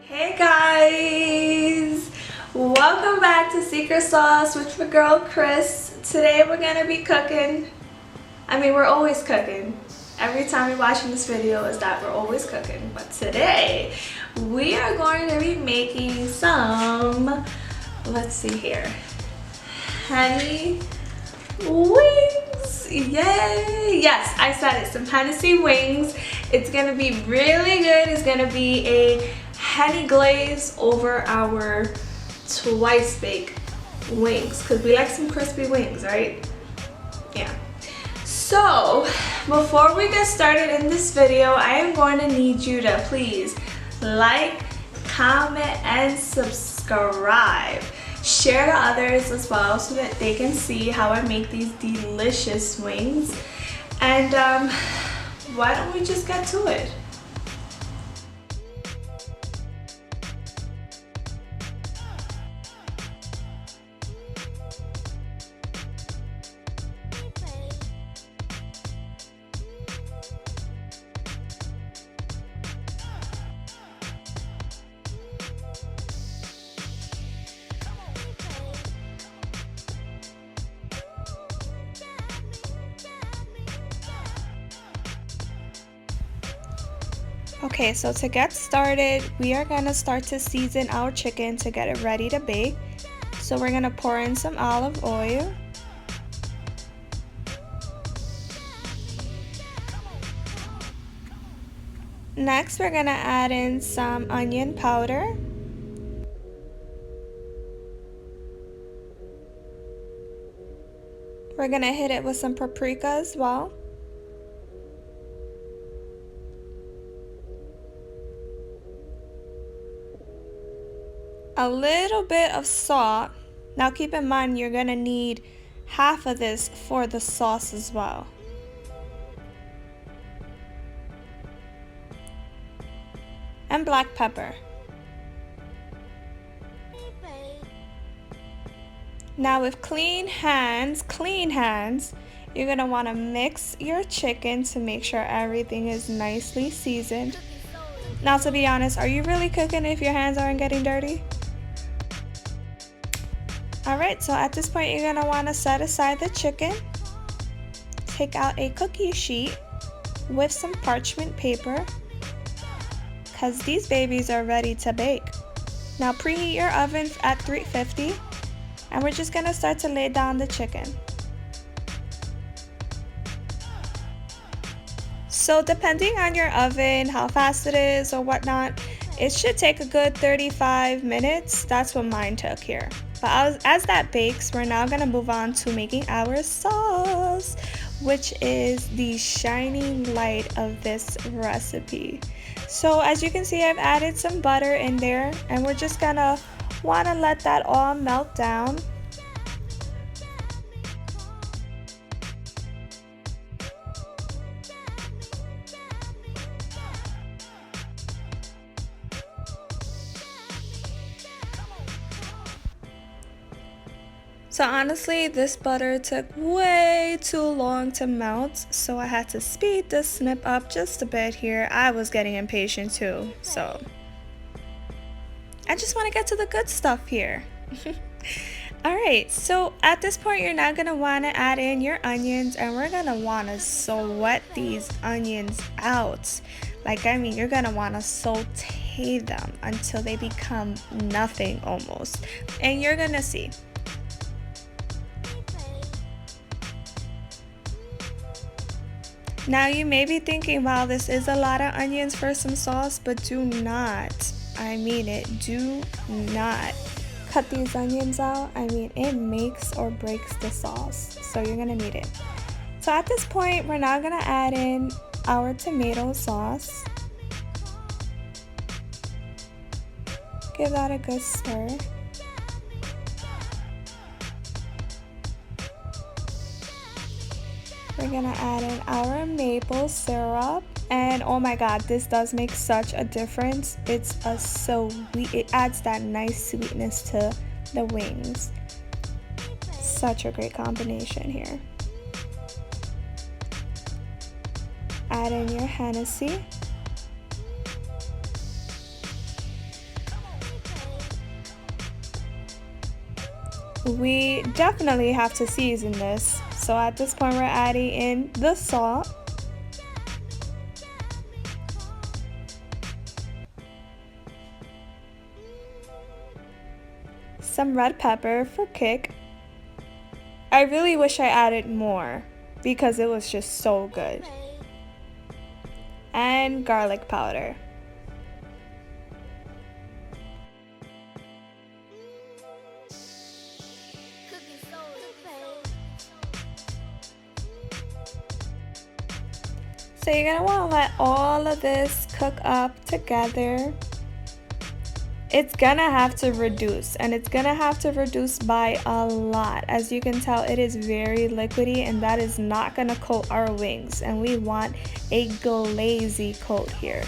Hey guys! Welcome back to Secret Sauce with my girl Chris. Today we're gonna be cooking. We're always cooking. Every time you're watching this video is that we're always cooking. But today we are going to be making some, let's see here, Henny wings. Yay! Yes, I said it, some Hennessy wings. It's gonna be really good. It's gonna be a Henny glaze over our twice baked wings because we like some crispy wings, right? Yeah. So before we get started in this video, I am going to need you to please like, comment, and subscribe. Share to others as well so that they can see how I make these delicious wings. And why don't we just get to it? Okay, so to get started, we are gonna start to season our chicken to get it ready to bake. So we're gonna pour in some olive oil. Next, we're gonna add in some onion powder. We're gonna hit it with some paprika as well. A little bit of salt. Now keep in mind you're gonna need half of this for the sauce as well. And black pepper. Now with clean hands, you're gonna wanna mix your chicken to make sure everything is nicely seasoned. Now to be honest, are you really cooking if your hands aren't getting dirty? Alright, so at this point you're gonna wanna set aside the chicken. Take out a cookie sheet with some parchment paper, because these babies are ready to bake. Now preheat your oven at 350, and we're just gonna start to lay down the chicken. So depending on your oven, how fast it is or whatnot, it should take a good 35 minutes. That's what mine took here. But as that bakes, we're now gonna move on to making our sauce, which is the shining light of this recipe. So as you can see, I've added some butter in there, and we're just gonna wanna let that all melt down. So honestly, this butter took way too long to melt, so I had to speed this snip up just a bit here. I was getting impatient too, so I just want to get to the good stuff here. Alright, so at this point you're now going to want to add in your onions, and we're going to want to sweat these onions out. You're going to want to saute them until they become nothing almost, and you're going to see. Now you may be thinking, wow, this is a lot of onions for some sauce, but do not, do not cut these onions out. It makes or breaks the sauce, so you're gonna need it. So at this point, we're now gonna add in our tomato sauce. Give that a good stir. We're gonna add in our maple syrup, and oh my god, this does make such a difference. It adds that nice sweetness to the wings. Such a great combination here. Add in your Hennessy. we definitely have to season this. So at this point, we're adding in the salt, some red pepper for kick. I really wish I added more because it was just so good. And garlic powder. So you're gonna want to let all of this cook up together. It's gonna have to reduce, and it's gonna have to reduce by a lot. As you can tell, it is very liquidy, and that is not gonna coat our wings, and we want a glazy coat here.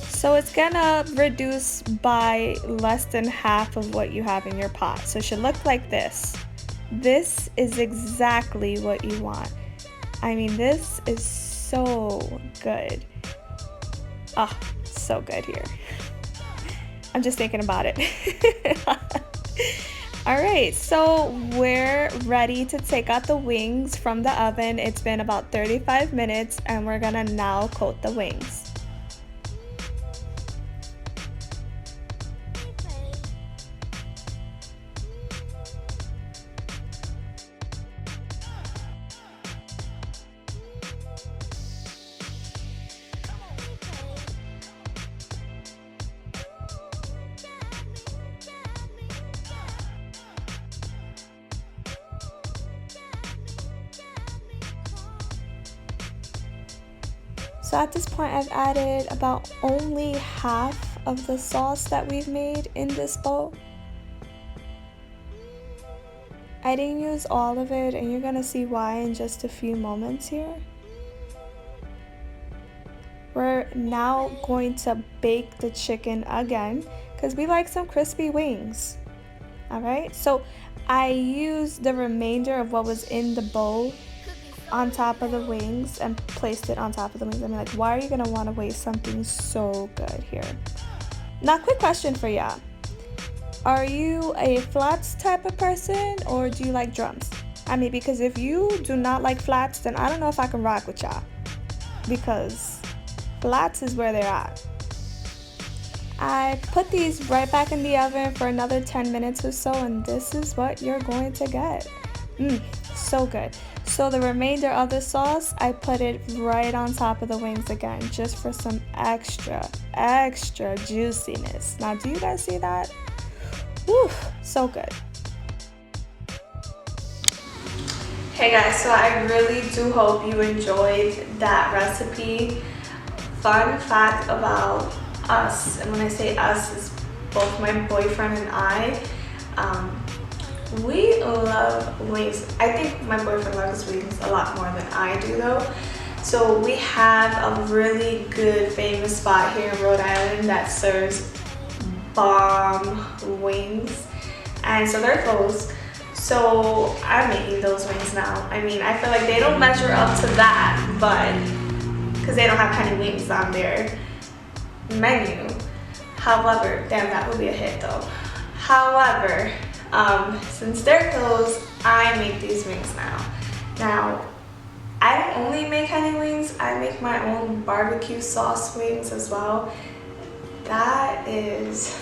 So it's gonna reduce by less than half of what you have in your pot. So it should look like this. This is exactly what you want. I mean, this is so good. Oh, so good here. I'm just thinking about it. All right, so we're ready to take out the wings from the oven. It's been about 35 minutes, and we're gonna now coat the wings. So at this point, I've added about only half of the sauce that we've made in this bowl. I didn't use all of it, and you're gonna see why in just a few moments here. We're now going to bake the chicken again because we like some crispy wings. All right, so I used the remainder of what was in the bowl on top of the wings and placed it on top of the wings. I mean, like, why are you gonna want to waste something so good here? Now, quick question for ya. Are you a flats type of person, or do you like drums? I mean, because if you do not like flats, then I don't know if I can rock with y'all, because flats is where they're at. I put these right back in the oven for another 10 minutes or so, and this is what you're going to get. So good. So the remainder of the sauce, I put it right on top of the wings again, just for some extra juiciness. Now, do you guys see that? Woo, so good. Hey guys, so I really do hope you enjoyed that recipe. Fun fact about us, and when I say us, it's both my boyfriend and I. We love wings. I think my boyfriend loves wings a lot more than I do though. So we have a really good famous spot here in Rhode Island that serves bomb wings. And so they're closed. So I'm making those wings now. I mean, I feel like they don't measure up to that, but because they don't have Henny wings on their menu. However, damn, that would be a hit though. However, since they're closed, I make these wings now. Now, I don't only make Henny wings, I make my own barbecue sauce wings as well. That is,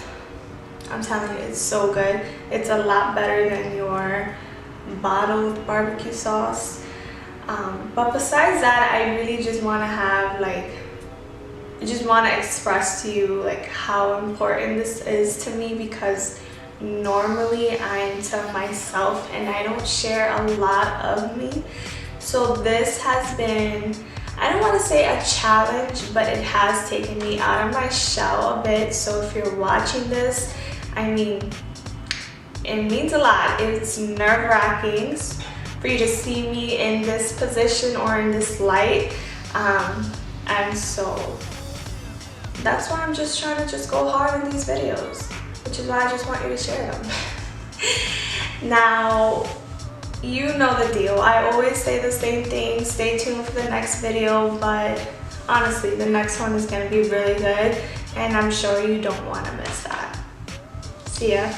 I'm telling you, it's so good. It's a lot better than your bottled barbecue sauce. But besides that, I really just want to have I just want to express to you how important this is to me, because normally I'm to myself and I don't share a lot of me. So this has been, I don't want to say a challenge, but it has taken me out of my shell a bit. So if you're watching this, I mean, it means a lot. It's nerve-wracking for you to see me in this position or in this light. And so that's why I'm just trying to just go hard in these videos, which is why I just want you to share them. Now, you know the deal. I always say the same thing. Stay tuned for the next video, but honestly, the next one is going to be really good, and I'm sure you don't want to miss that. See ya.